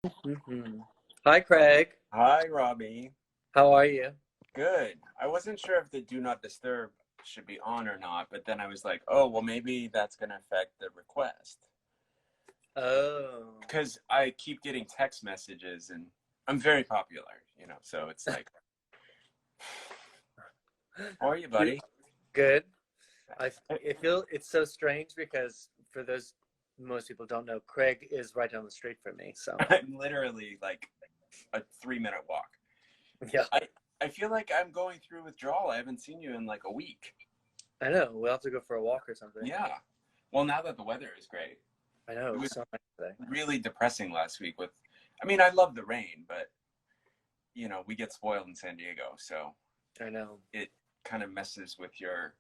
Hmm. Hi, Craig. Hi, Robbie. How are you? Good. I wasn't sure if the do not disturb should be on or not, but then I was like, oh, well, maybe that's going to affect the request. Oh, Because I keep getting text messages and I'm very popular, so it's like, how are you, you buddy? good? I feel it's so strange because for those most people don't know, Craig is right down the street from me. So I'm literally like a 3-minute walk. yeah, I, I feel like I'm going through withdrawal. I haven't seen you in like a week. I know. We'll have to go for a walk or something. Yeah. Well, now that the weather is great, I know it it was was so nice today. really depressing last week I mean, I love the rain, but we get spoiled in San Diego, so I know. it kind of messes with your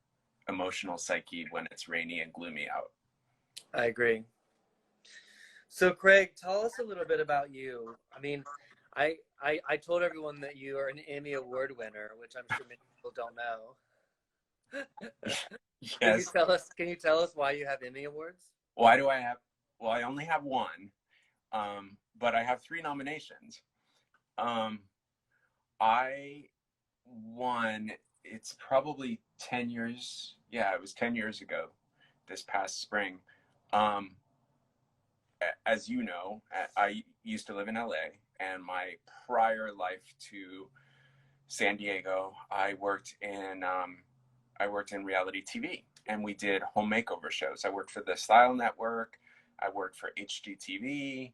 emotional psyche when it's rainy and gloomy out. I agree. So Craig, tell us a little bit about you. I mean, I told everyone that you are an Emmy Award winner, which I'm sure many people don't know. Can you Yes. tell us? Can you tell us why you have Emmy awards? Why do I have? Well, I only have one, but I have three nominations. Um, I won. It's probably 10 years. Yeah, it was 10 years ago, this past spring. Um, as you know, I used to live in LA, and my prior life to San Diego, I worked in reality TV, and we did home makeover shows. I worked for the Style Network. I worked for HGTV.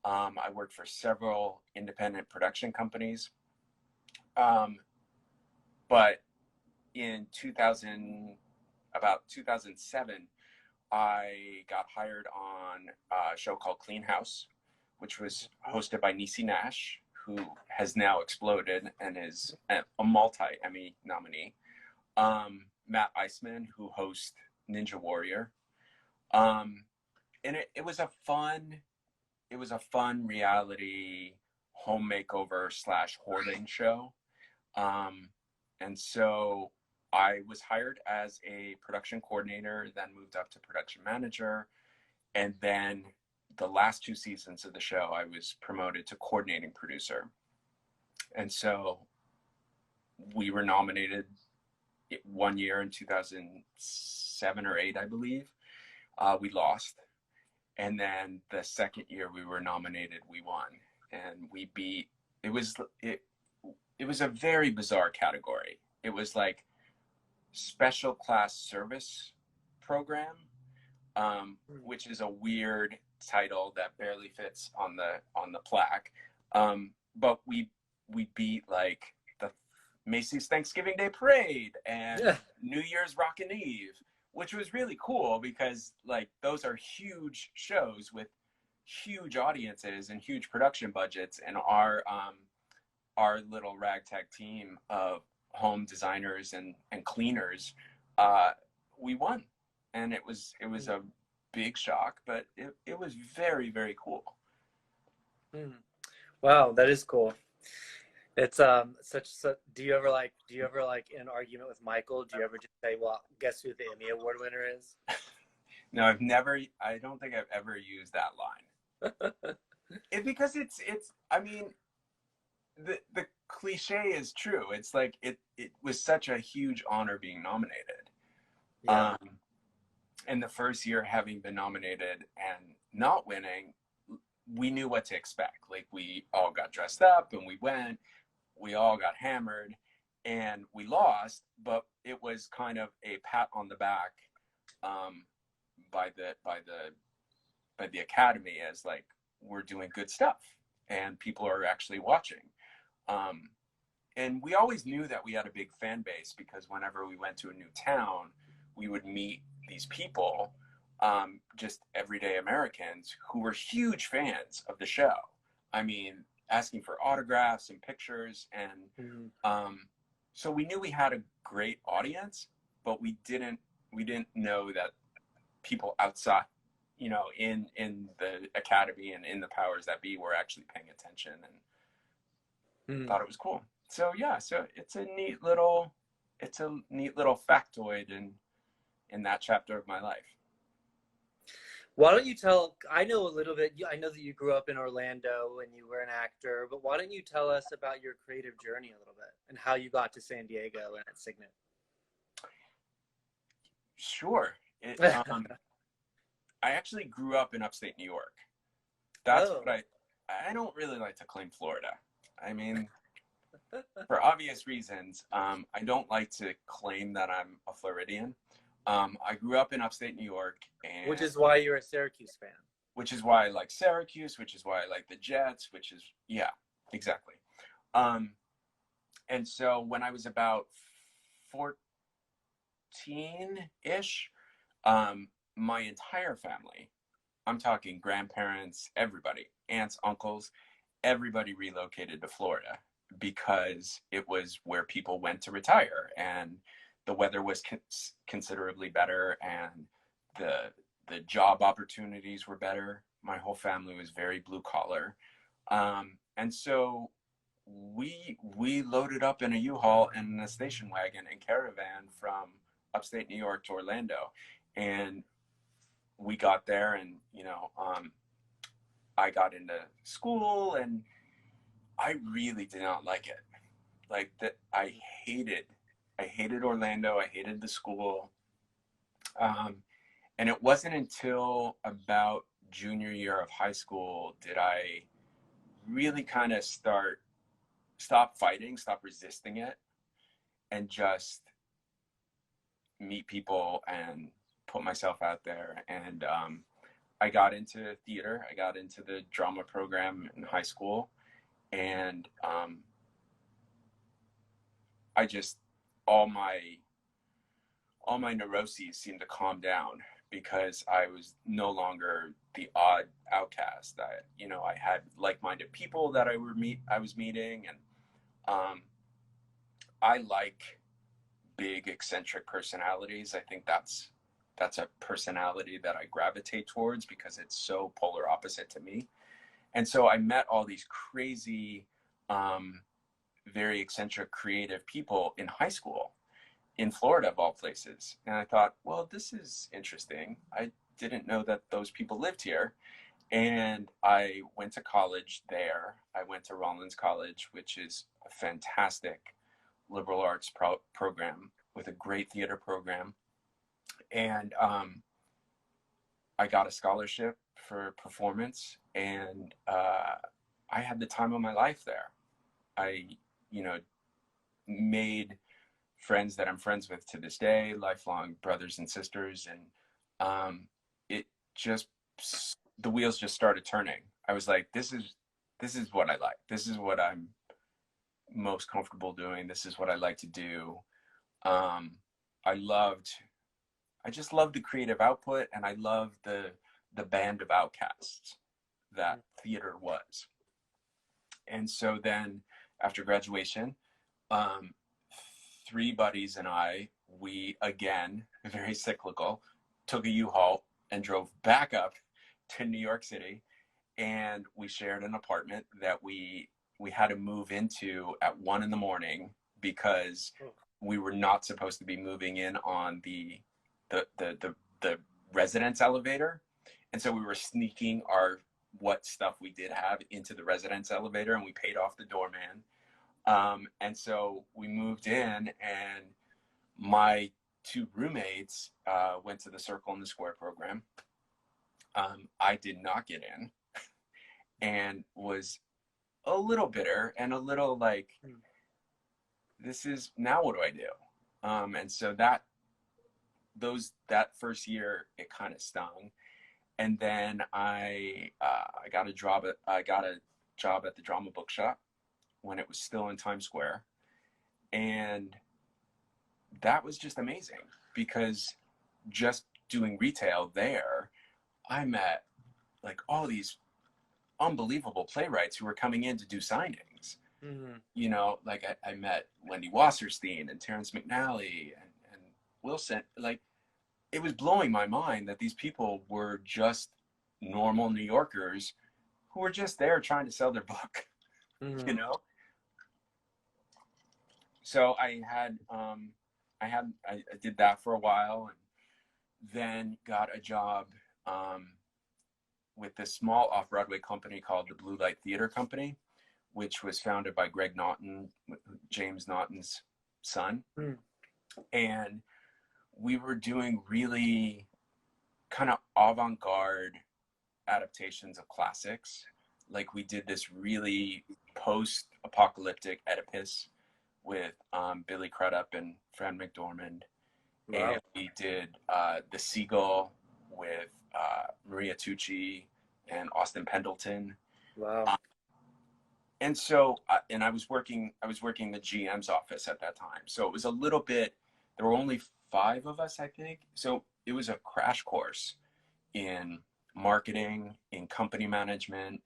I worked for several independent production companies. Um, but in 2000, about 2007, I got hired on a show called Clean House, which was hosted by Niecy Nash, who has now exploded and is a multi Emmy nominee. Matt Iceman, who hosts Ninja Warrior. Um, and it was a fun reality home makeover slash hoarding show. Um, and so I was hired as a production coordinator, then moved up to production manager, and then the last two seasons of the show, I was promoted to coordinating producer. And so we were nominated one year in 2007 or 8, I believe. We lost. And then the second year we were nominated, we won. And we beat, it was, it, it was a very bizarre category. It was like special class service program, which is a weird title that barely fits on the plaque. But we beat like the Macy's Thanksgiving Day Parade and Yeah. New Year's Rockin' Eve, which was really cool because like those are huge shows with huge audiences and huge production budgets, and our little ragtag team of home designers and cleaners, uh, we won, and it was a big shock, but it was very, very cool. Mm. Wow, that is cool. It's such. Do you ever like in an argument with Michael? Do you ever just say, "Well, guess who the Emmy Award winner is"? No, I don't think I've ever used that line. Because I mean, the cliche is true. It's like it was such a huge honor being nominated. Yeah. Um, and the first year having been nominated and not winning, we knew what to expect. Like we all got dressed up and we went, we all got hammered and we lost, but it was kind of a pat on the back, um, by the academy, as like we're doing good stuff and people are actually watching. Um, and we always knew that we had a big fan base because whenever we went to a new town, we would meet these people, just everyday Americans who were huge fans of the show. I mean, asking for autographs and pictures, and Mhm. so we knew we had a great audience, but we didn't know that people outside, in the academy and in the powers that be, were actually paying attention and Mhm. thought it was cool. So yeah, so it's a neat little factoid in that chapter of my life. Why don't you tell, I know a little bit, I know that you grew up in Orlando and you were an actor, but why don't you tell us about your creative journey a little bit and how you got to San Diego and at Cygnet? Sure. I actually grew up in upstate New York. That's Oh. what I don't really like to claim Florida. I mean, for obvious reasons, I don't like to claim that I'm a Floridian. I grew up in upstate New York, Which and is why you're a Syracuse fan. which is why I like Syracuse, which is why I like the Jets, which is, yeah, exactly. Um, and so when I was about 14-ish, my entire family, I'm talking grandparents, everybody, aunts, uncles, everybody relocated to Florida because it was where people went to retire, and the weather was considerably better, and the job opportunities were better. My whole family was very blue collar, and so we loaded up in a U-Haul and a station wagon and caravan from upstate New York to Orlando, and we got there, and I got into school, and I really did not like it. Like that, I hated Orlando. I hated the school. Um, and it wasn't until about junior year of high school did I really kind of stop fighting, stop resisting it, and just meet people and put myself out there. And I got into theater. I got into the drama program in high school, and I just all my all my neuroses seemed to calm down because I was no longer the odd outcast. I had like-minded people that I was meeting, and um, I like big eccentric personalities. I think that's a personality that I gravitate towards because it's so polar opposite to me. And so I met all these crazy, um, very eccentric, creative people in high school in Florida, of all places. And I thought, well, this is interesting. I didn't know that those people lived here. And I went to college there. I went to Rollins College, which is a fantastic liberal arts program with a great theater program. And I got a scholarship for performance, and I had the time of my life there. I, you know, made friends that I'm friends with to this day, lifelong brothers and sisters, and it just the wheels just started turning. I was like, this is what I like. This is what I'm most comfortable doing. This is what I like to do. Um, I loved, I just loved the creative output, and I loved the band of outcasts that theater was. And so then after graduation, um, three buddies and we again, very cyclical, took a U-Haul and drove back up to New York City, and we shared an apartment that we had to move into at 1 a.m. because we were not supposed to be moving in on the residence elevator, and so we were sneaking our what stuff we did have into the residence elevator, and we paid off the doorman. And so we moved in, and my two roommates went to the Circle in the Square program. I did not get in, and was a little bitter and a little like, this is now what do I do? And so that first year it kind of stung, and then I got a job at the drama bookshop when it was still in Times Square, and that was just amazing because just doing retail there, I met like all these unbelievable playwrights who were coming in to do signings. Like I met Wendy Wasserstein and Terrence McNally and Wilson. Like, it was blowing my mind that these people were just normal New Yorkers who were just there trying to sell their book, you know? So I did that for a while, and then got a job with this small off-Broadway company called the Blue Light Theater Company, which was founded by Greg Naughton, James Naughton's son. Mm. And we were doing really kind of avant-garde adaptations of classics. Like we did this really post-apocalyptic Oedipus with Billy Crudup and Fran McDormand. Wow. And we did The Seagull with Maria Tucci and Austin Pendleton. Wow. And so, and I was working the GM's office at that time. So it was a little bit, there were only 5 of us, I think. So it was a crash course in marketing, in company management,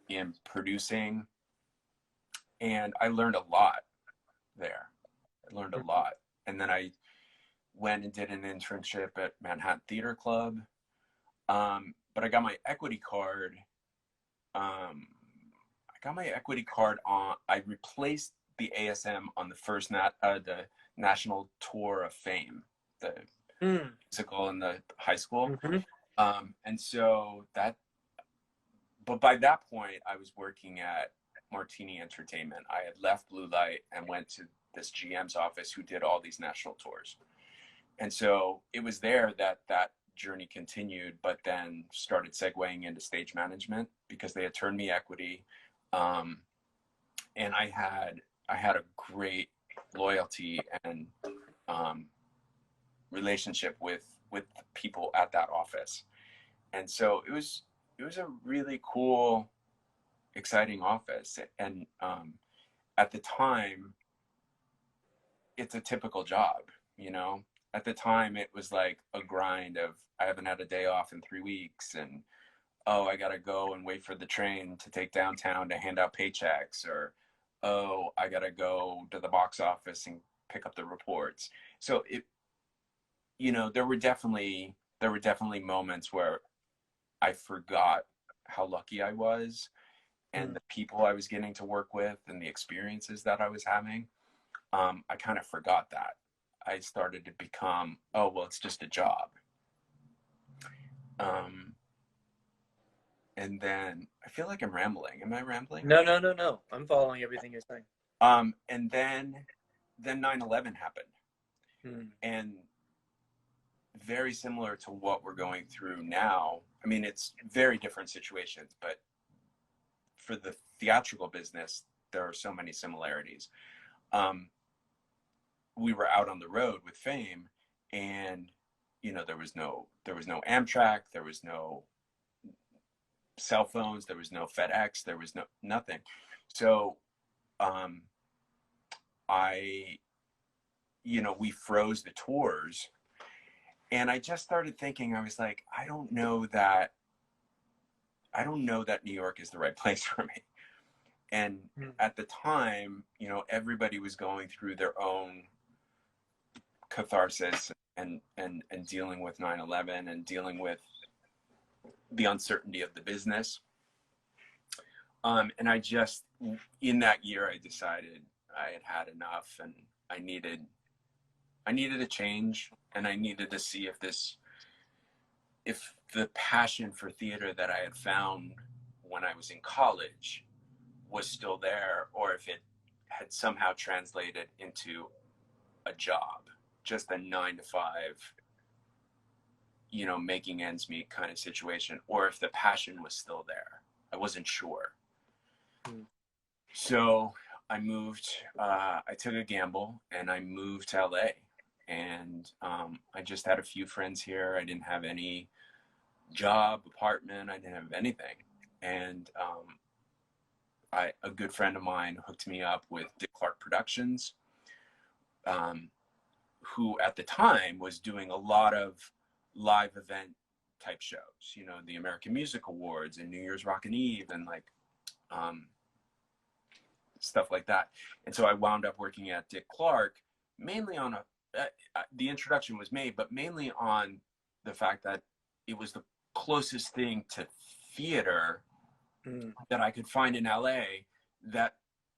in producing. And I learned a lot there. I learned a lot. And then I went and did an internship at Manhattan Theater Club. But I got my equity card. I replaced the ASM on the first the National Tour of Fame, the musical in the high school. Mm-hmm. And so but by that point, I was working at Martini Entertainment. I had left Blue Light and went to this GM's office who did all these national tours. And so it was there that journey continued, but then started segueing into stage management because they had turned me equity. And I had a great loyalty and relationship with the people at that office. And so it was a really cool, exciting office. And at the time, it's a typical job, you know? At the time, it was like a grind of, I haven't had a day off in 3 weeks, and oh, I gotta go and wait for the train to take downtown to hand out paychecks, or oh, I gotta go to the box office and pick up the reports. So there were definitely moments where I forgot how lucky I was and the people I was getting to work with and the experiences that I was having. I kind of forgot that. I started to become, oh, well, it's just a job. And then I feel like I'm rambling. Am I rambling? No. I'm following everything you're saying. And then 9/11 happened. And very similar to what we're going through now. I mean, it's very different situations, but for the theatrical business, there are so many similarities. We were out on the road with Fame, and there was no Amtrak, there was no cell phones, there was no FedEx, there was nothing. So we froze the tours, and I just started thinking, I was like, I don't know that New York is the right place for me. And at the time, everybody was going through their own catharsis and dealing with 9/11 and dealing with the uncertainty of the business. And I just, in that year, I decided I had had enough, and I needed a change, and I needed to see if the passion for theater that I had found when I was in college was still there, or if it had somehow translated into a job, just a 9-to-5, making ends meet kind of situation, or if the passion was still there. I wasn't sure. So I moved, I took a gamble and I moved to LA, and I just had a few friends here. I didn't have any job, apartment, I didn't have anything. And a good friend of mine hooked me up with Dick Clark Productions, who at the time was doing a lot of live event type shows, the American Music Awards and New Year's Rockin' Eve and stuff like that. And so I wound up working at Dick Clark, mainly on the introduction was made, but mainly on the fact that it was the closest thing to theater that I could find in LA that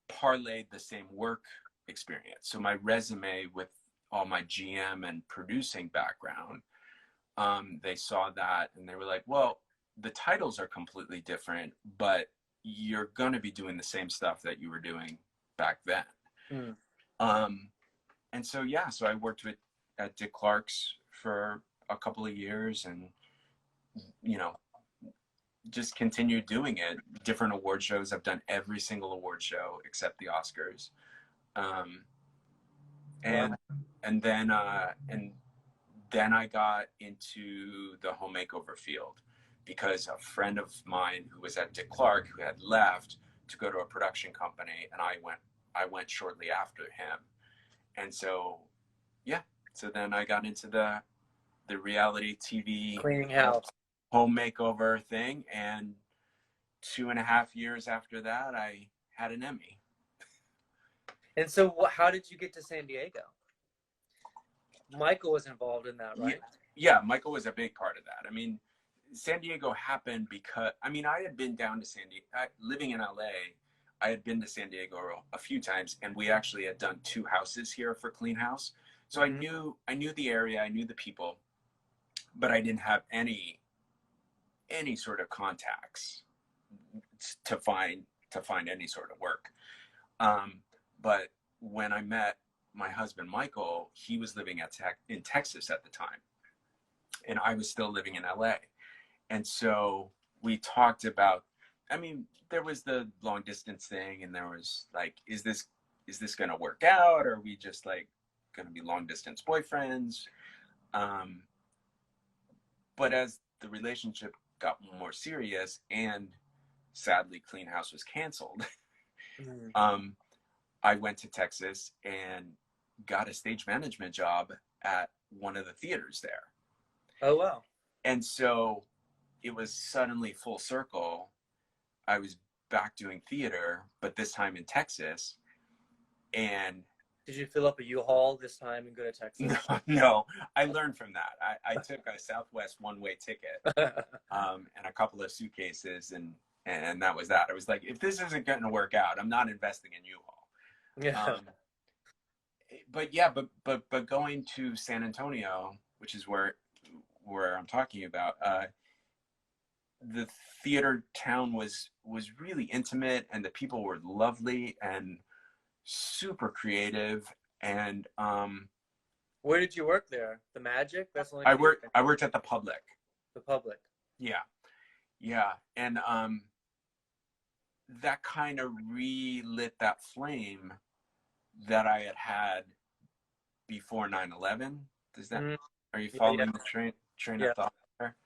parlayed the same work experience. So my resume, with all my GM and producing background, they saw that and they were like, well, the titles are completely different, but you're going to be doing the same stuff that you were doing back then. Mm. And so, yeah, so I worked at Dick Clark's for a couple of years, and, you know, just continued doing it. Different award shows. I've done every single award show except the Oscars. And, Wow. and then I got into the home makeover field because a friend of mine who was at Dick Clark, who had left to go to a production company, and I went shortly after him. And so, yeah, so then I got into the reality TV Cleaning house. home makeover thing, and 2.5 years after that, I had an Emmy. And so how did you get to San Diego? Michael was involved in that, right? Yeah, Michael was a big part of that. I mean, San Diego happened because, I mean, I had been down to San Diego, living in LA, I had been to San Diego a few times, and we actually had done 2 houses here for Clean House. So Mm-hmm. I knew the area, I knew the people, but I didn't have any sort of contacts to find any sort of work. But when I met my husband Michael, he was living in Texas at the time, and I was still living in LA. And so we talked about, I mean, there was the long distance thing, and there was like, is this going to work out? Or are we just like going to be long distance boyfriends? But as the relationship got more serious, and sadly Clean House was canceled, Mm. I went to Texas and got a stage management job at one of the theaters there. Oh, wow. And so it was suddenly full circle. I was back doing theater, but this time in Texas. And Did you fill up a U-Haul this time and go to Texas? no, I learned from that. I took a Southwest one-way ticket and a couple of suitcases, and that was that. I was like, if this isn't going to work out, I'm not investing in U-Haul. Yeah. But yeah, but going to San Antonio, which is where I'm talking about, the theater town was really intimate, and the people were lovely and super creative. And Where did you work there? The Magic? That's the only I theater. worked at the Public. The Public. Yeah, and that kind of relit that flame that I had before 9/11. Does that? Mm-hmm. Are you following the train of thought there?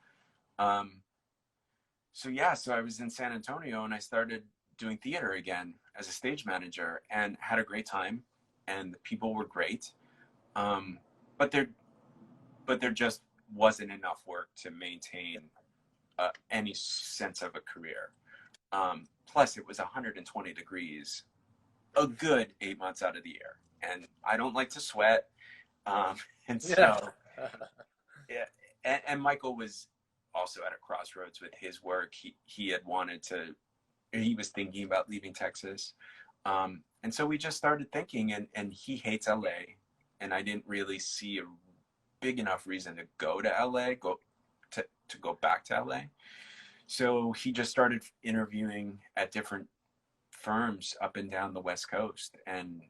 So yeah, so I was in San Antonio, and I started doing theater again as a stage manager, and had a great time, and the people were great. But there just wasn't enough work to maintain any sense of a career. Plus, it was 120 degrees a good 8 months out of the year, and I don't like to sweat. And so, yeah. And Michael was also at a crossroads with his work. He was thinking about leaving Texas. And so we just started thinking, and he hates LA, and I didn't really see a big enough reason to go to LA, to go back to LA. So he just started interviewing at different firms up and down the West Coast, and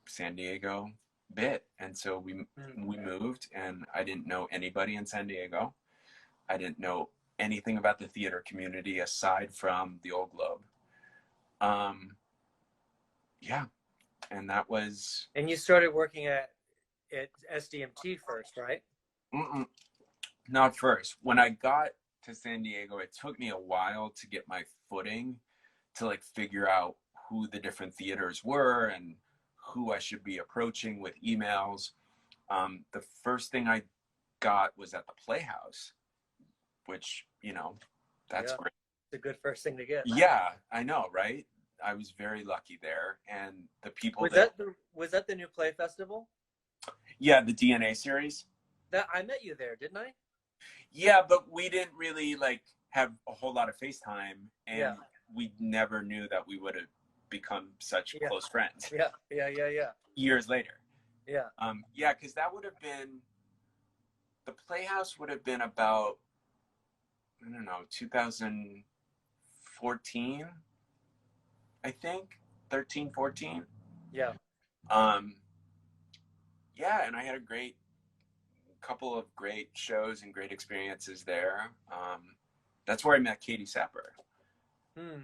San Diego bit. And so we moved, and I didn't know anybody in San Diego. I didn't know anything about the theater community aside from the Old Globe. Yeah, and that was. And you started working at SDMT first, right? Not first. When I got to San Diego, it took me a while to get my footing, to like figure out who the different theaters were and who I should be approaching with emails. The first thing I got was at the Playhouse, which, that's great. It's a good first thing to get. Yeah, I know, right? I was very lucky there, and the people was that the new play festival? Yeah, the DNA series. That I met you there, didn't I? Yeah, but we didn't really like have a whole lot of FaceTime, and we never knew that we would have become such close friends. Yeah. Years later. Yeah. Yeah, because that would have been, the Playhouse would have been about I don't know, 2014, I think, 13, 14. Yeah. Um, yeah, and I had a couple of great shows and great experiences there. That's where I met Katie Sapper. Hmm.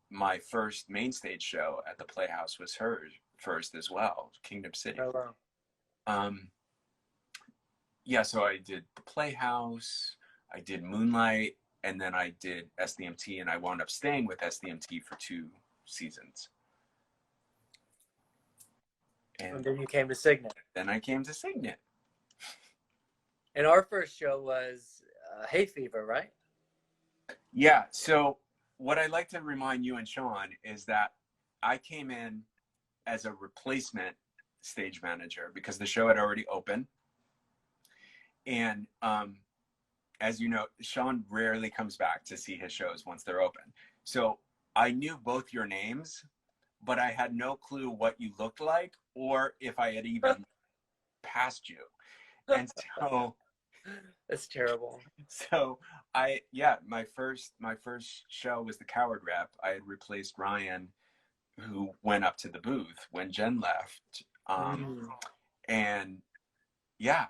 My first main stage show at the Playhouse was hers first as well, Kingdom City. Oh, wow. Yeah, so I did the Playhouse, I did Moonlight, and then I did SDMT, and I wound up staying with SDMT for 2 seasons. And then you came to Cygnet. Then I came to Cygnet. And our first show was Hay Fever, right? Yeah, so what I'd like to remind you and Sean is that I came in as a replacement stage manager because the show had already opened. And as you know, Sean rarely comes back to see his shows once they're open. So I knew both your names, but I had no clue what you looked like or if I had even passed you. And so That's terrible. So my first show was the Coward Rep. I had replaced Ryan, who went up to the booth when Jen left. And yeah,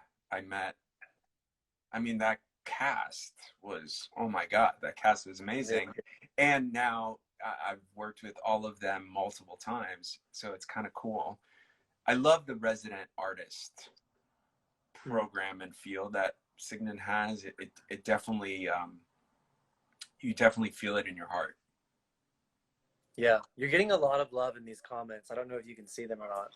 that cast was, oh my God, that cast was amazing. And now I've worked with all of them multiple times, so it's kind of cool. I love the resident artist program and feel that Cygnet has. It definitely, you definitely feel it in your heart. Yeah, you're getting a lot of love in these comments. I don't know if you can see them or not.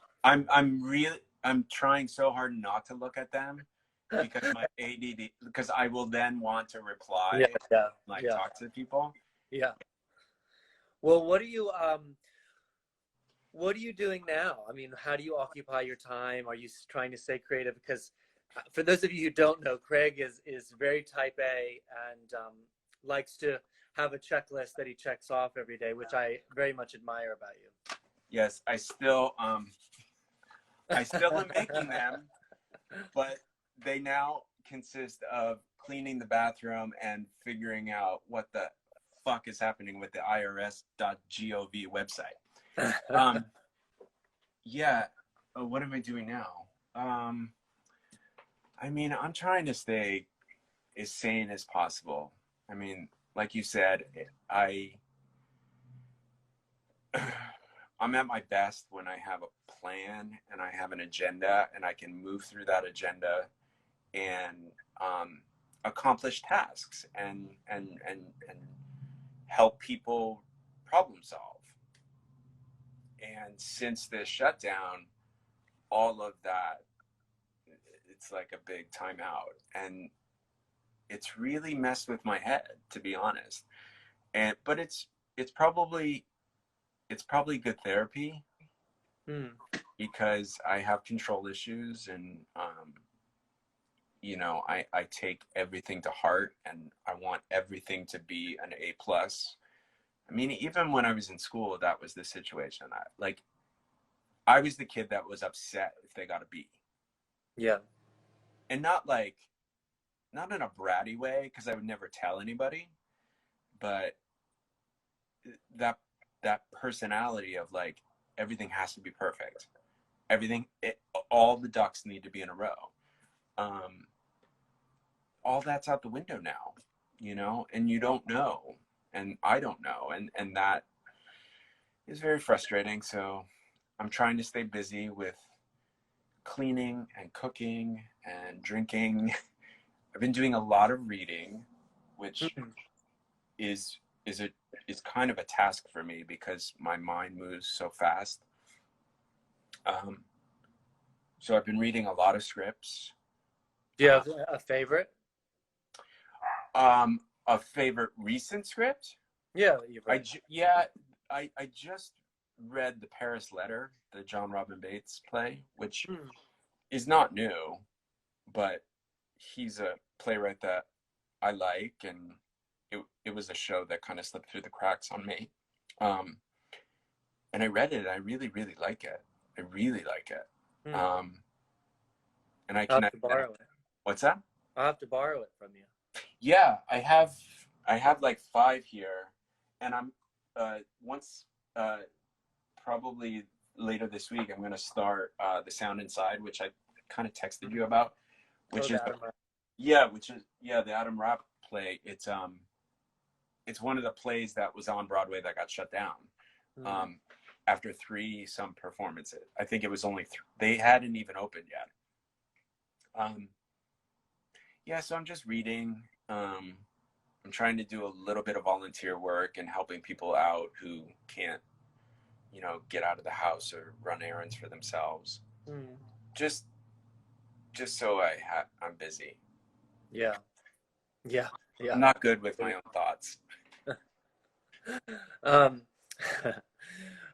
I'm trying so hard not to look at them because my ADD, because I will then want to reply, talk to people. Yeah. Well, what are you doing now? I mean, how do you occupy your time? Are you trying to stay creative? Because for those of you who don't know, Craig is very type A and likes to have a checklist that he checks off every day, which I very much admire about you. Yes, I still am making them, but they now consist of cleaning the bathroom and figuring out what the fuck is happening with the irs.gov website. What am I doing now? I'm trying to stay as sane as possible. I mean, like you said, I'm at my best when I have a plan and I have an agenda and I can move through that agenda and accomplish tasks and help people problem solve. And since this shutdown, all of that, it's like a big timeout, and it's really messed with my head, to be honest. But it's probably good therapy because I have control issues, and I take everything to heart, and I want everything to be an A+. I mean, even when I was in school, that was the situation. I was the kid that was upset if they got a B. Yeah. And not in a bratty way, because I would never tell anybody, but that personality of like, everything has to be perfect. All the ducks need to be in a row. All that's out the window now, and you don't know, and I don't know, and that is very frustrating. So I'm trying to stay busy with cleaning and cooking and drinking. I've been doing a lot of reading, which is kind of a task for me because my mind moves so fast. So I've been reading a lot of scripts. Do you have a favorite? A favorite recent script? Yeah, you've read. I just read The Paris Letter, the John Robin Bates play, which is not new, but he's a playwright that I like, and it was a show that kind of slipped through the cracks on me. And I read it, and I really, really like it. I really like it. And I I'll have to borrow it. What's that? I'll have to borrow it from you. Yeah, I have like five here, and I'm once probably later this week I'm gonna start The Sound Inside, which I kind of texted you about, Oh, which is the Adam. the Adam Rapp play. It's one of the plays that was on Broadway that got shut down Mm. um, after three some performances. I think it was only they hadn't even opened yet. Um, yeah, so I'm just reading. I'm trying to do a little bit of volunteer work and helping people out who can't, get out of the house or run errands for themselves. Mm. Just just so I'm busy. Yeah, yeah, I'm yeah. not good with my own thoughts. Um,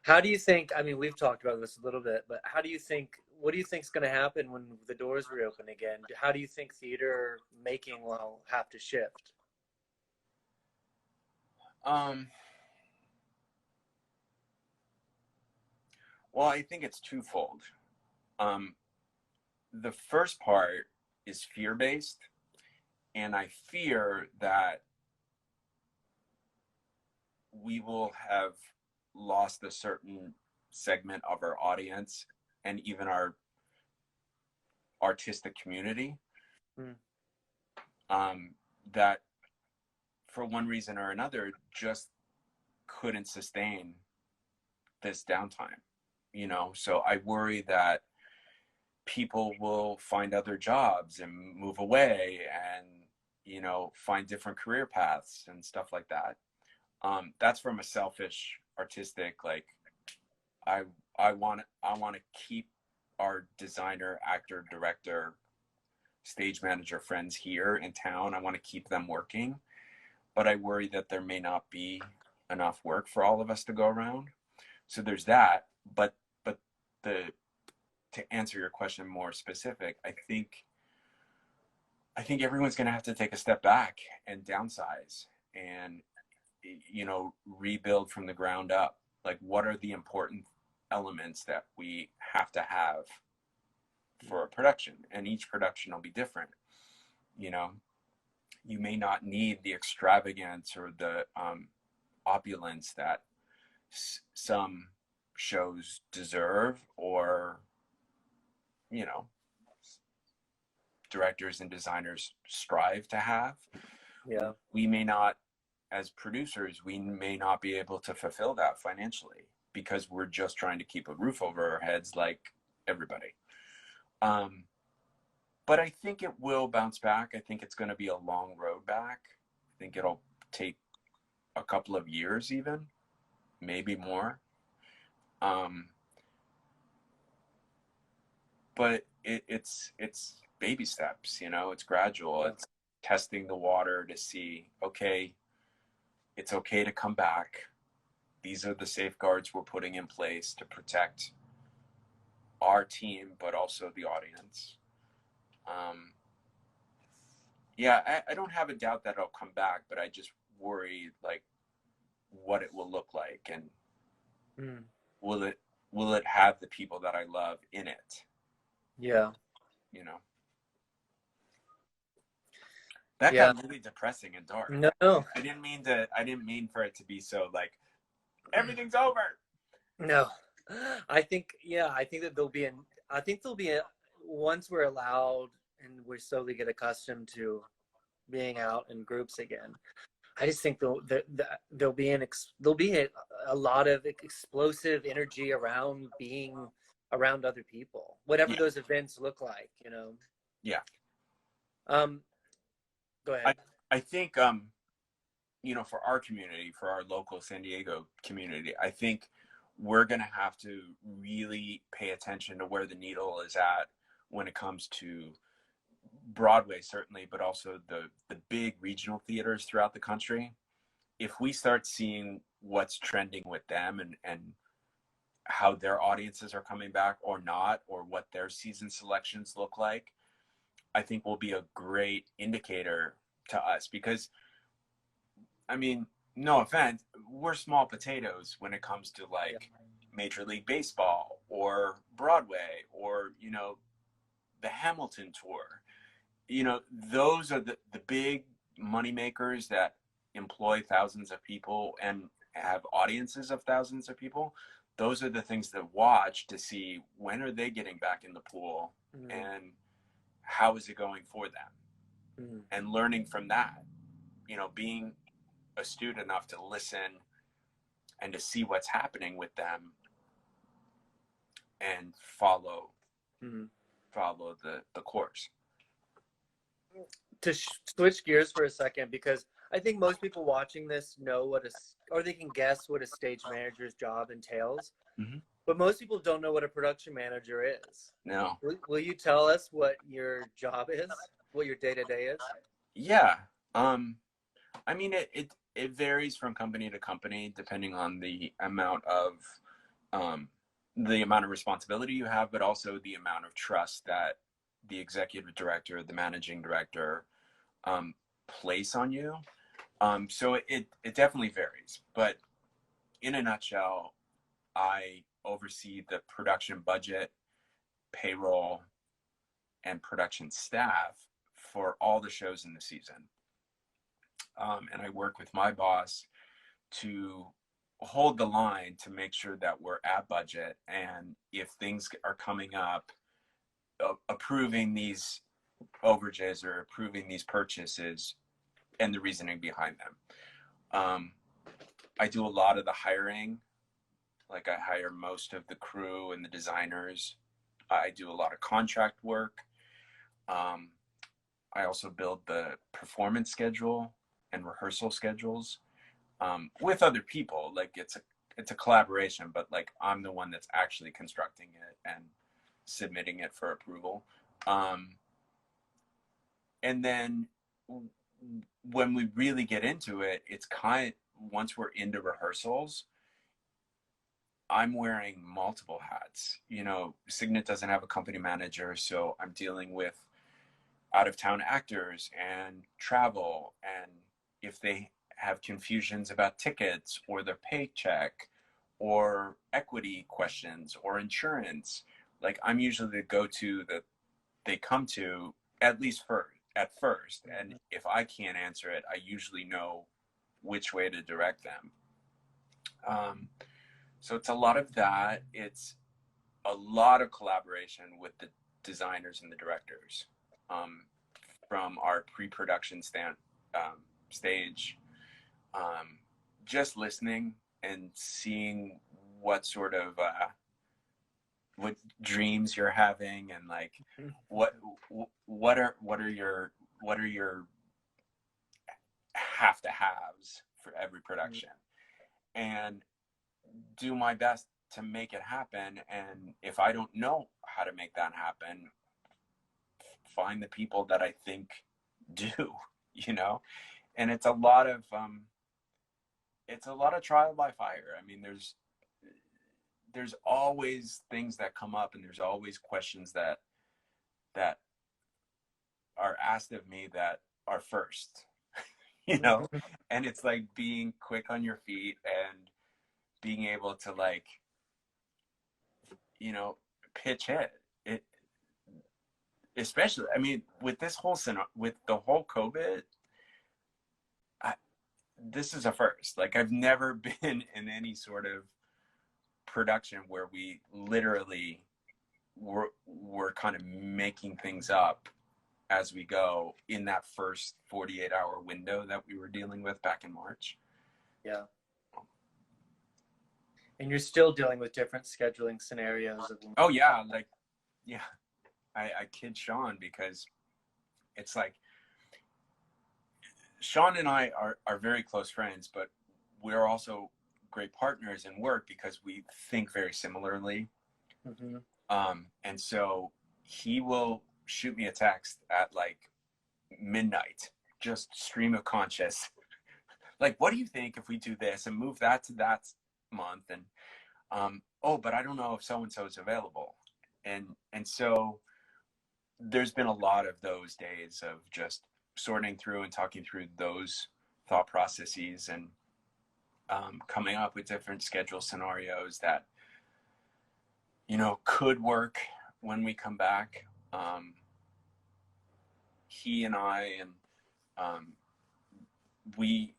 how do you think? I mean, we've talked about this a little bit, but how do you think? What do you think is going to happen when the doors reopen again? How do you think theater making will have to shift? Um, well, I think it's twofold. Um, the first part is fear based, and I fear that we will have lost a certain segment of our audience and even our artistic community, Mm. um, that for one reason or another just couldn't sustain this downtime. So I worry that people will find other jobs and move away and find different career paths and stuff like that. That's from a selfish artistic, like, i I want to keep our designer, actor, director, stage manager friends here in town. I want to keep them working, but I worry that there may not be enough work for all of us to go around. So there's that. But the to answer your question more specific, I think everyone's going to have to take a step back and downsize and rebuild from the ground up. Like, what are the important elements that we have to have for a production? And each production will be different. You know, you may not need the extravagance or the opulence that some shows deserve, or you know directors and designers strive to have. Yeah, We may not, as producers, we may not be able to fulfill that financially because we're just trying to keep a roof over our heads like everybody. um, but I think it will bounce back. I think it's going to be a long road back. I think it'll take a couple of years, even maybe more. um, but it's baby steps. It's gradual. yeah, It's testing the water to see, okay, it's okay to come back. These are the safeguards we're putting in place to protect our team, but also the audience. um, yeah, I don't have a doubt that it'll come back, but I just worry, like, what it will look like, and mm. will it will it have the people that I love in it. Yeah, you know that yeah. got really depressing and dark. No, no, I didn't mean for it to be so, like, everything's over. no. I think, yeah, I think that I think there'll be once we're allowed and we slowly get accustomed to being out in groups again. I just think there'll be a lot of explosive energy around being around other people, whatever Yeah, those events look like. yeah. Um, go I ahead. I think, for our community, for our local San Diego community, I think we're going to have to really pay attention to where the needle is at when it comes to Broadway, certainly, but also the big regional theaters throughout the country. If we start seeing what's trending with them, and how their audiences are coming back or not, or what their season selections look like, I think will be a great indicator to us. Because, I mean, no offense, we're small potatoes when it comes to, Yeah, like, Major League Baseball or Broadway, or the Hamilton tour. Those are the big money makers that employ thousands of people and have audiences of thousands of people, those are the things that watch to see when are they getting back in the pool and how is it going for them, and learning from that, being astute enough to listen and to see what's happening with them and follow the course. To switch gears for a second, because I think most people watching this know or they can guess what a stage manager's job entails, but most people don't know what a production manager is. No. Will you tell us what your job is, what your day-to-day is? Yeah. I mean, it varies from company to company depending on the amount of responsibility you have, but also the amount of trust that the executive director, the managing director place on you. So it definitely varies, but in a nutshell, I oversee the production budget, payroll, and production staff for all the shows in the season. And I work with my boss to hold the line to make sure that we're at budget, and if things are coming up, approving these overages or approving these purchases and the reasoning behind them. I do a lot of the hiring. Like, I hire most of the crew and the designers. I do a lot of contract work. I also build the performance schedule and rehearsal schedules with other people. Like, it's a collaboration, but like, I'm the one that's actually constructing it and submitting it for approval. And then when we really get into it, it's once we're into rehearsals, I'm wearing multiple hats. Cygnet doesn't have a company manager, so I'm dealing with out-of-town actors and travel, and if they have confusions about tickets or their paycheck or equity questions or insurance, like, I'm usually the go-to that they come to, at least at first. And if I can't answer it, I usually know which way to direct them. So it's a lot of that. It's a lot of collaboration with the designers and the directors, from our pre-production stage, just listening and seeing what sort of what dreams you're having, and like what are your have to haves for every production, and do my best to make it happen. And if I don't know how to make that happen, find the people that I think do, and it's a lot of trial by fire. I mean, there's always things that come up, and there's always questions that are asked of me that are first, and it's like being quick on your feet and being able to, like, pitch it, especially, I mean, with this whole with the whole COVID, this is a first. Like, I've never been in any sort of production where we literally were kind of making things up as we go in that first 48-hour window that we were dealing with back in March. Yeah. And you're still dealing with different scheduling scenarios. Oh yeah, like, yeah. I kid Sean, because it's like, Sean and I are very close friends, but we're also great partners in work because we think very similarly. And so he will shoot me a text at like midnight, just stream of conscious, like, what do you think if we do this and move that to that month? And oh, but I don't know if so-and-so is available. And so there's been a lot of those days of just sorting through and talking through those thought processes, and coming up with different schedule scenarios that, could work when we come back. He and I and he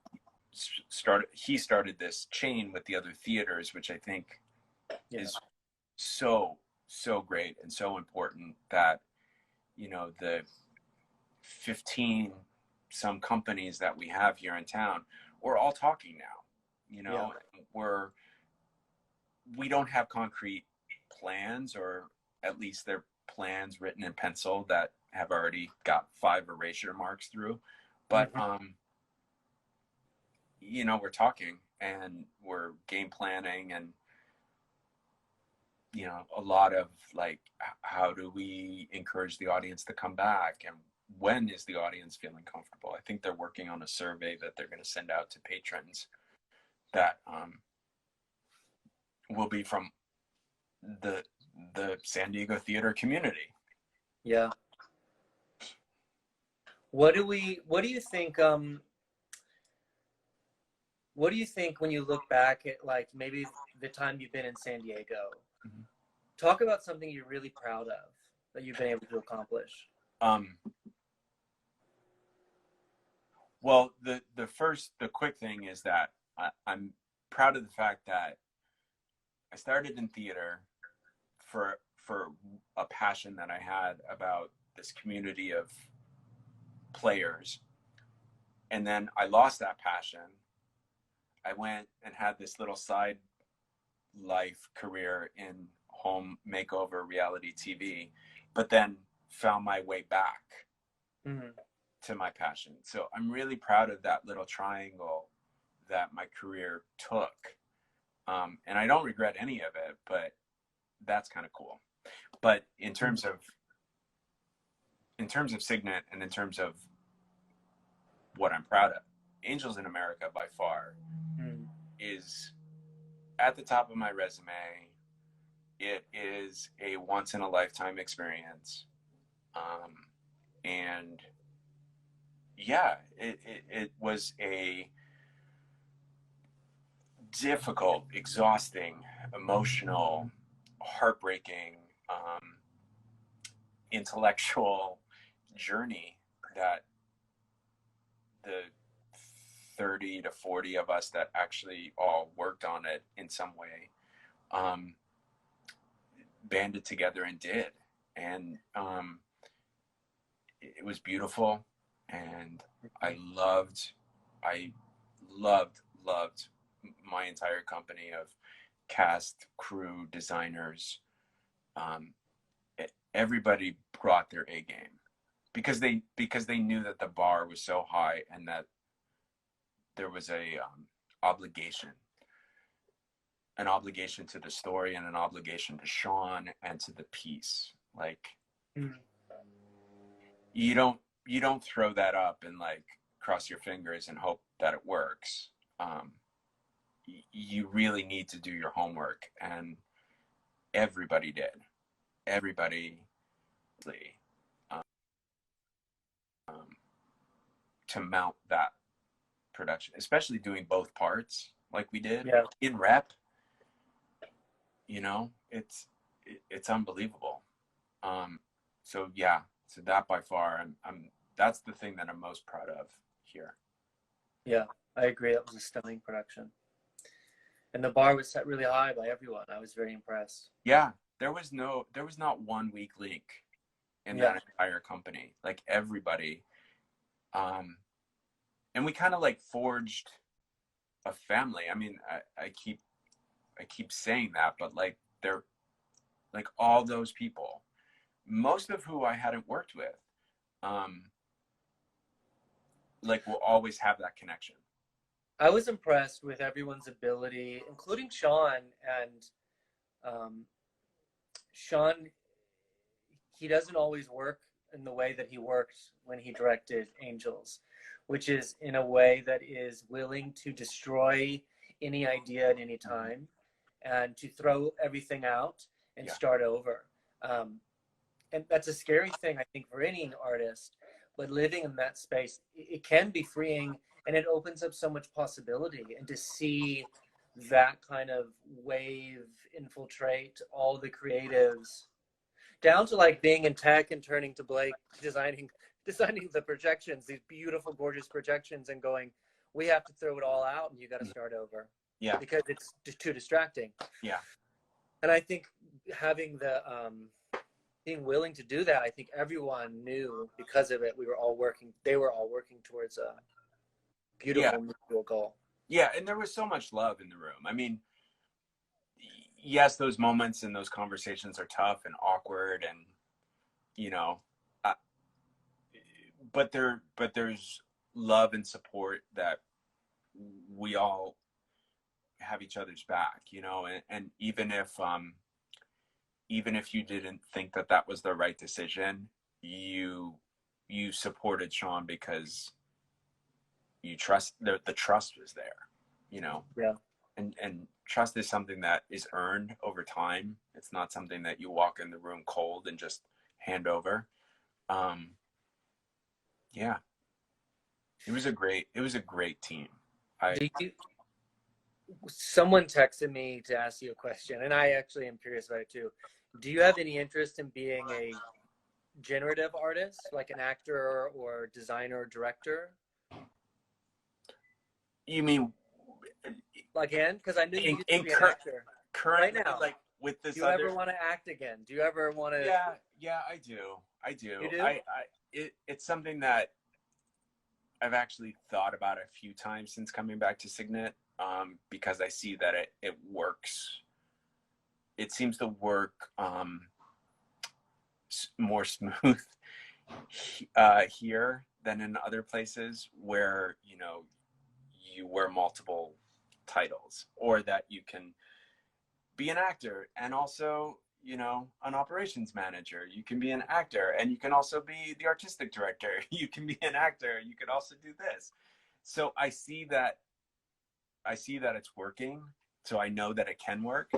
started this chain with the other theaters, which I think is so great and so important, that the 15 some companies that we have here in town, we're all talking now. We don't have concrete plans, or at least they're plans written in pencil that have already got 5 erasure marks through, but we're talking and we're game planning, and a lot of like, how do we encourage the audience to come back, and when is the audience feeling comfortable? I think they're working on a survey that they're going to send out to patrons that will be from the San Diego theater community. Yeah. What do you think what do you think when you look back at, like, maybe the time you've been in San Diego? Mm-hmm. Talk about something you're really proud of that you've been able to accomplish. Well, the quick thing is that I'm proud of the fact that I started in theater for a passion that I had about this community of players, and then I lost that passion. I went and had this little side life career in home makeover reality TV, but then found my way back to my passion. So I'm really proud of that little triangle that my career took. And I don't regret any of it, but that's kind of cool. But in terms of Cygnet, and in terms of what I'm proud of, Angels in America by far is at the top of my resume. It is a once in a lifetime experience. And yeah, it was a difficult, exhausting, emotional, heartbreaking, intellectual journey that the 30 to 40 of us that actually all worked on it in some way banded together and did. And it was beautiful, and I loved my entire company of cast, crew, designers. Everybody brought their A game because they knew that the bar was so high, and that there was a obligation to the story, and an obligation to Sean and to the piece. Like, you don't throw that up and like cross your fingers and hope that it works. You really need to do your homework, and everybody did. Everybody, to mount that production, especially doing both parts like we did in rep. It's unbelievable. So that by far, that's the thing that I'm most proud of here. Yeah, I agree. That was a stunning production. And the bar was set really high by everyone. I was very impressed. Yeah, there was not one weak link in that entire company. Like, everybody, and we kind of like forged a family. I mean, I keep saying that, but like, they're like all those people, most of who I hadn't worked with, like, will always have that connection. I was impressed with everyone's ability, including Sean. And Sean, he doesn't always work in the way that he worked when he directed Angels, which is in a way that is willing to destroy any idea at any time, and to throw everything out and start over. And that's a scary thing, I think, for any artist. But living in that space, it can be freeing, and it opens up so much possibility. And to see that kind of wave infiltrate all the creatives, down to like being in tech and turning to Blake, designing the projections, these beautiful, gorgeous projections, and going, we have to throw it all out and you got to start over. Yeah. Because it's too distracting. Yeah. And I think having the being willing to do that, I think everyone knew because of it. They were all working towards a beautiful mutual goal. Yeah, and there was so much love in the room. I mean, yes, those moments and those conversations are tough and awkward, and you know, but there's love and support that we all have each other's back, you know, and even if you didn't think that was the right decision, you supported Sean because you trust the trust was there, you know. Yeah. And trust is something that is earned over time. It's not something that you walk in the room cold and just hand over. Yeah, it was a great team. Someone texted me to ask you a question, and I actually am curious about it too. Do you have any interest in being a generative artist, like an actor or designer or director? You mean again? Because I knew you used to be an actor. Currently, right now, like with this. Do you ever want to act again? Do you ever want to? Yeah, I do. You do? It's something that I've actually thought about a few times since coming back to Cygnet, because I see that it works. It seems to work more smooth here than in other places where, you know, you wear multiple titles, or that you can be an actor and also, you know, an operations manager. You can be an actor and you can also be the artistic director. You can be an actor. You could also do this. So I see that it's working. So I know that it can work.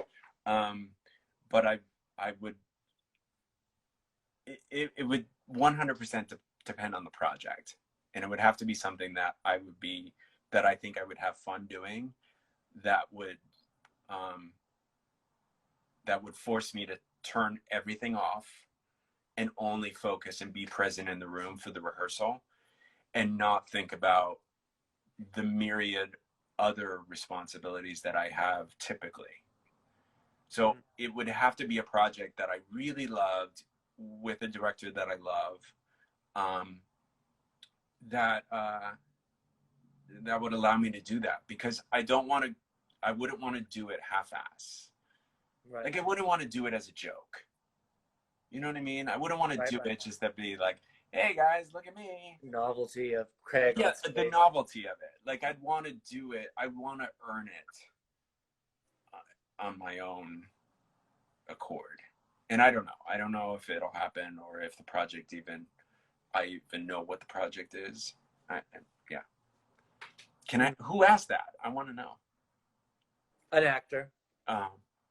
But it would 100% depend on the project, and it would have to be something that I think I would have fun doing, that would force me to turn everything off and only focus and be present in the room for the rehearsal and not think about the myriad other responsibilities that I have typically. So it would have to be a project that I really loved, with a director that I love, that would allow me to do that, because I wouldn't want to do it half-ass. Right. Like, I wouldn't want to do it as a joke. You know what I mean? I wouldn't want to do it just to be like, hey guys, look at me. Novelty of Craig. Yeah, the novelty of it. Like, I'd want to do it. I want to earn it on my own accord. And I don't know. I don't know if it'll happen, or if the project I even know what the project is. Yeah. Who asked that? I want to know. An actor.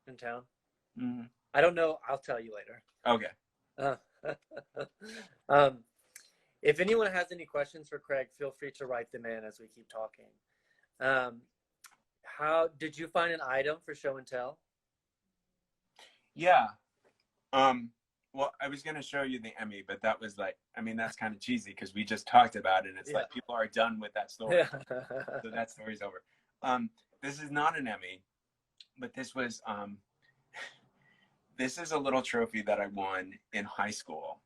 In town. Mm-hmm. I don't know. I'll tell you later. Okay. If anyone has any questions for Craig, feel free to write them in as we keep talking. How did you find an item for show and tell? Yeah. Well, I was going to show you the Emmy, but that was like, I mean, that's kind of cheesy because we just talked about it. And it's like, people are done with that story. So that story's over. This is not an Emmy, but this was, this is a little trophy that I won in high school.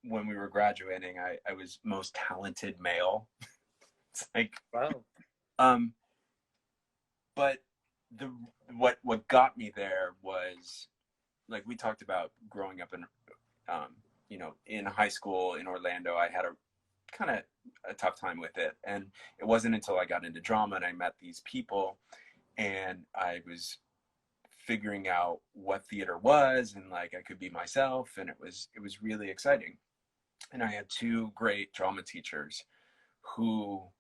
When we were graduating, I was most talented male. It's like, wow. But what got me there was, like, we talked about growing up in, you know, in high school in Orlando. I had a kind of a tough time with it, and it wasn't until I got into drama and I met these people, and I was figuring out what theater was, and like I could be myself, and it was really exciting. And I had two great drama teachers who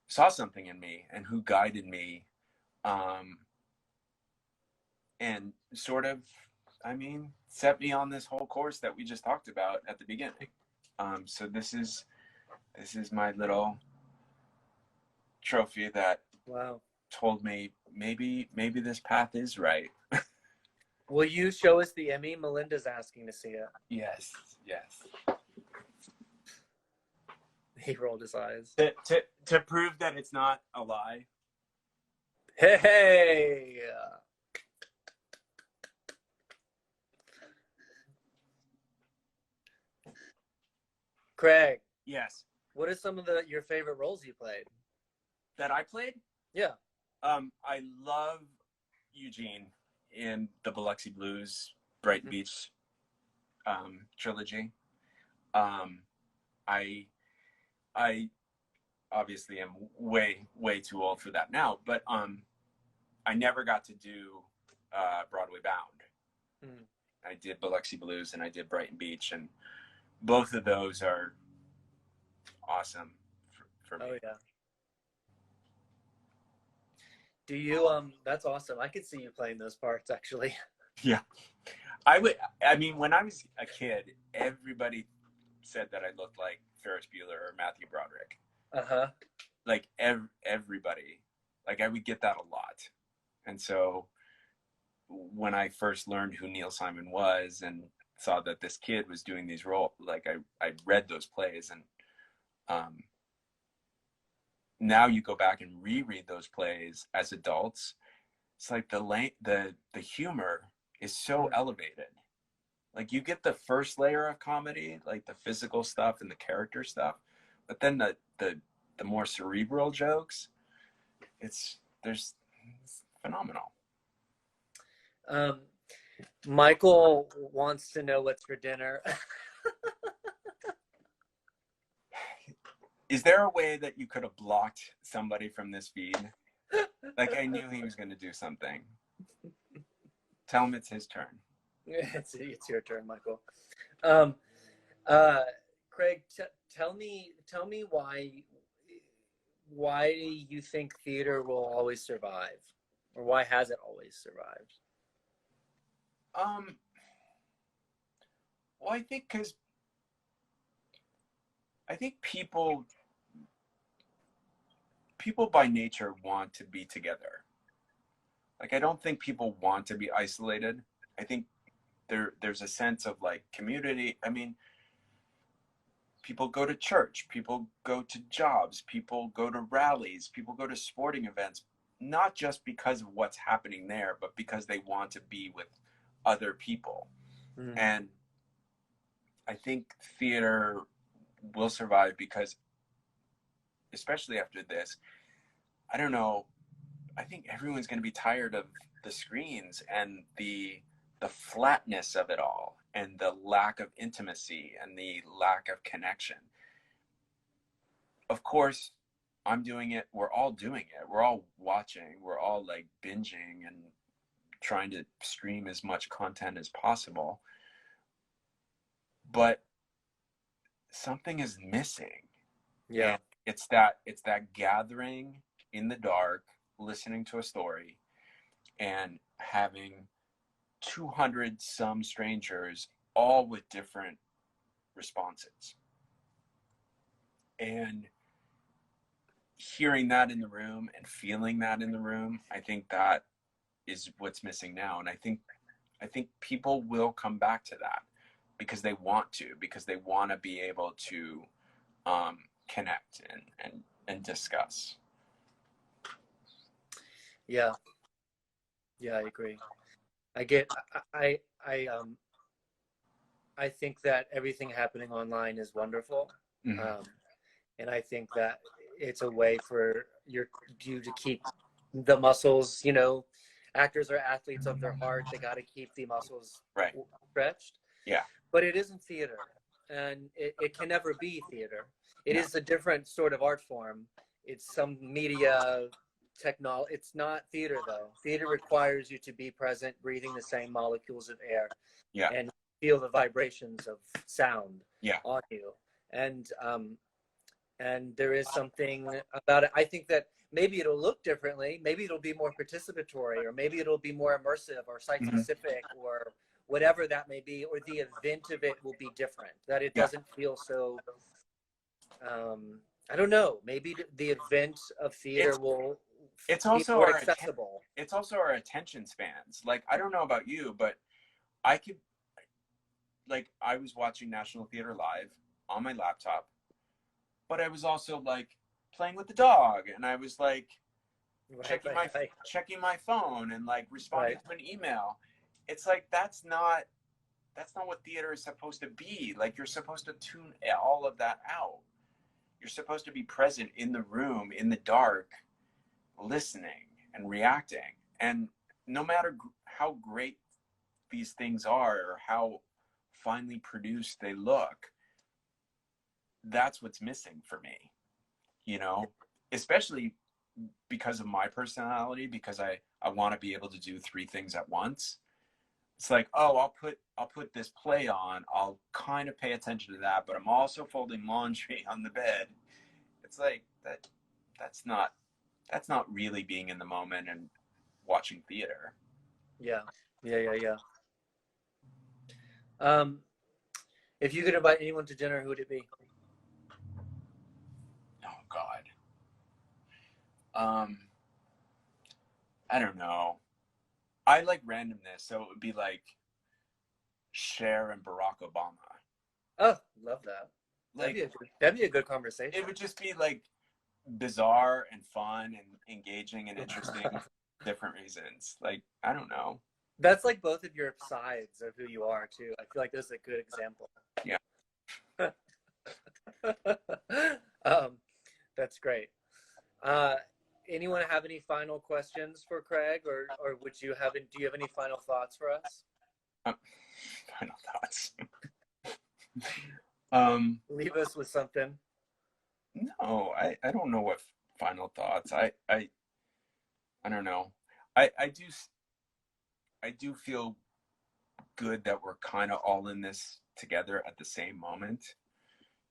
saw something in me and who guided me, and sort of, I mean, set me on this whole course that we just talked about at the beginning. So this is my little trophy that told me maybe this path is right. Will you show us the Emmy? Melinda's asking to see it. Yes. He rolled his eyes. To prove that it's not a lie. Hey! Craig, Yes. what are some of your favorite roles you played? That I played? Yeah. I love Eugene in the Biloxi Blues Brighton Beach trilogy. I obviously am way too old for that now, but I never got to do Broadway Bound. I did Biloxi Blues and I did Brighton Beach, and both of those are awesome for me. Oh yeah. Do you that's awesome. I could see you playing those parts actually. Yeah. I mean, when I was a kid, everybody said that I looked like Ferris Bueller or Matthew Broderick. Uh-huh. Like everybody. Like I would get that a lot. And so when I first learned who Neil Simon was and saw that this kid was doing these roles, like I read those plays, and now you go back and reread those plays as adults. It's like the humor is so elevated. Like you get the first layer of comedy, like the physical stuff and the character stuff, but then the more cerebral jokes, it's phenomenal. Michael wants to know what's for dinner. Is there a way that you could have blocked somebody from this feed? Like I knew he was going to do something. Tell him it's his turn. It's your turn, Michael. Craig, tell me why you think theater will always survive, or why has it always survived? Well, I think people by nature want to be together. Like I don't think people want to be isolated. I think there's a sense of like community. I mean, people go to church, people go to jobs, people go to rallies, people go to sporting events, not just because of what's happening there, but because they want to be with other people. And I think theater will survive because, especially after this, I don't know, I think everyone's going to be tired of the screens and the flatness of it all and the lack of intimacy and the lack of connection. Of course, I'm doing it. We're all doing it. We're all watching. We're all like binging and trying to stream as much content as possible. But something is missing. Yeah. And it's that gathering in the dark, listening to a story and having 200 some strangers, all with different responses, and hearing that in the room and feeling that in the room. I think that is what's missing now. And I think people will come back to that because they want to be able to connect and discuss. Yeah, I agree. I think that everything happening online is wonderful. And I think that it's a way for you to keep the muscles, actors are athletes of their heart. They got to keep the muscles stretched. Yeah. But it isn't theater, and it can never be theater. It is a different sort of art form. It's some media technology. It's not theater, though. Theater requires you to be present, breathing the same molecules of air, and feel the vibrations of sound on you. And there is something about it. I think that maybe it'll look differently. Maybe it'll be more participatory, or maybe it'll be more immersive or site-specific, or whatever that may be, or the event of it will be different, that it doesn't feel so, I don't know, maybe the event of theater will be more accessible. It's also our attention spans. Like, I don't know about you, but I was watching National Theater Live on my laptop but I was also like playing with the dog, and I was like Right, right, checking my phone and like responding right. to an email. It's like that's not what theater is supposed to be. Like, you're supposed to tune all of that out. You're supposed to be present in the room, in the dark, listening and reacting. And no matter how great these things are or how finely produced they look, that's what's missing for me, you know, especially because of my personality, because I want to be able to do three things at once. It's like, oh, I'll put this play on. I'll kind of pay attention to that, but I'm also folding laundry on the bed. It's like that's not really being in the moment and watching theater. Yeah, yeah. Um, if you could invite anyone to dinner, who would it be? Oh God. Um, I don't know. I like randomness, so it would be like Cher and Barack Obama. Oh, love that. Like, That'd be a good conversation. it would just be like bizarre and fun and engaging and interesting for different reasons. Like, I don't know. That's like both of your sides of who you are too. I feel like this is a good example. Yeah. um, that's great. Anyone have any final questions for Craig, or would you have? Do you have any final thoughts for us? Final thoughts. Leave us with something. No, I don't know what final thoughts. I don't know. I do feel good that we're kind of all in this together at the same moment,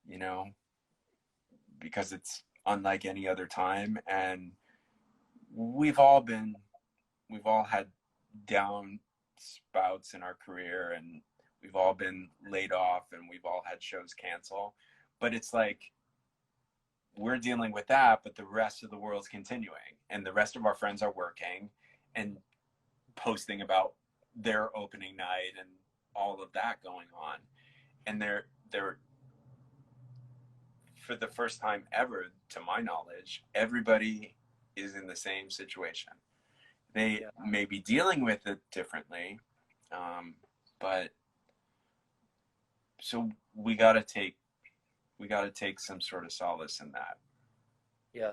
you know, because it's unlike any other time, and we've all had down spouts in our career, and we've all been laid off, and we've all had shows cancel, but it's like we're dealing with that, but the rest of the world's continuing, and the rest of our friends are working and posting about their opening night and all of that going on, and they're for the first time ever, to my knowledge, everybody is in the same situation. They may be dealing with it differently, but so we got to take some sort of solace in that. Yeah.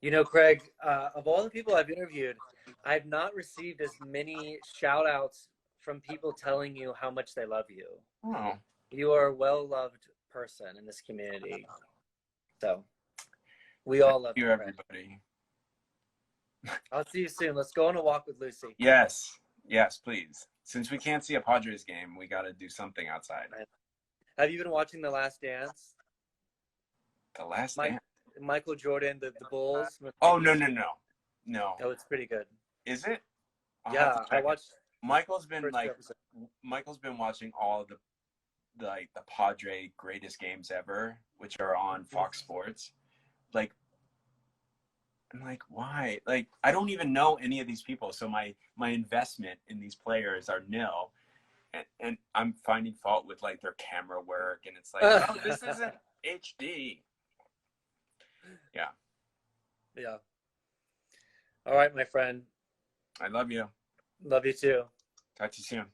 You know, Craig, of all the people I've interviewed, I've not received as many shout outs from people telling you how much they love you. Oh. You are a well-loved person in this community. So we all love you, everybody. I'll see you soon. Let's go on a walk with Lucy. Yes, please. Since we can't see a Padres game, we got to do something outside. Have you been watching The Last Dance? The Last Dance? Michael Jordan, the Bulls. Oh, no. Oh, it's pretty good. Is it? Yeah, I watched. Michael's been watching all of the Padre greatest games ever, which are on Fox Sports. Like, I'm like, why? Like, I don't even know any of these people, so my investment in these players are nil, and I'm finding fault with like their camera work, and it's like, oh, this isn't HD. Yeah. All right, my friend. I love you. Love you too. Talk to you soon.